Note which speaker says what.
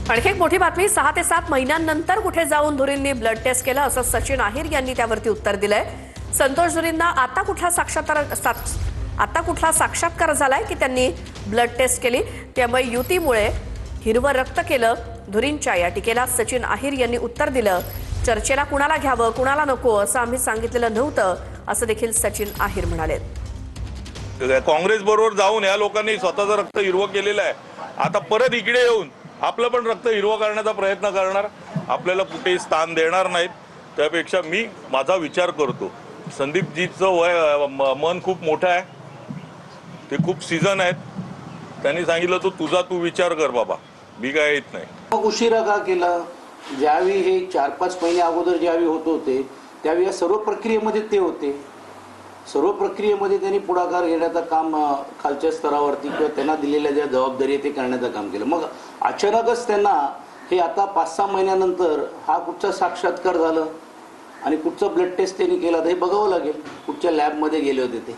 Speaker 1: आणखी एक मोठी बातमी, 6 ते 7 महिन्यांनंतर कुठे जाऊन धुरींनी ब्लड टेस्ट केलं असं सचिन आहिर यांनी त्यावरती उत्तर दिलंय। संतोष धुरींना आता कुठला साक्षात्कार झालाय की त्यांनी ब्लड टेस्ट केली, त्यामुळे युतीमुळे हिरवं रक्त केलं धुरींच्या या टीकेला सचिन आहिर यांनी उत्तर दिलं। चर्चेला कुणाला घ्यावं कुणाला नको असं आम्ही सांगितलेलं नव्हतं असं देखील सचिन आहिर म्हणाले।
Speaker 2: काँग्रेस बरोबर जाऊन या लोकांनी स्वतःचं रक्त हिरवं केलेलं आहे, आता परत इकडे येऊन आपलं पण रक्त हिरवं करण्याचा प्रयत्न करणार, आपल्याला कुठेही स्थान देणार नाहीत। त्यापेक्षा मी माझा विचार करतो, संदीपजीचं मन खूप मोठं आहे, ते खूप सीझन आहेत, त्यांनी सांगितलं तू विचार कर बाबा, मी काय येत नाही।
Speaker 3: मग उशिरा का केला? ज्यावेळी हे 4-5 महिने अगोदर ज्यावेळी होत होते त्यावेळी सर्व प्रक्रियेमध्ये ते होते, सर्व प्रक्रियेमध्ये त्यांनी पुढाकार घेण्याचं काम खालच्या स्तरावरती किंवा त्यांना दिलेल्या ज्या जबाबदारी आहे ते करण्याचं काम केलं। मग अचानकच त्यांना हे आता 5-6 महिन्यानंतर हा कुठचा साक्षात्कार झालं आणि कुठचा ब्लड टेस्ट त्यांनी केला हे बघावं लागेल, कुठच्या लॅबमध्ये गेले होते ते।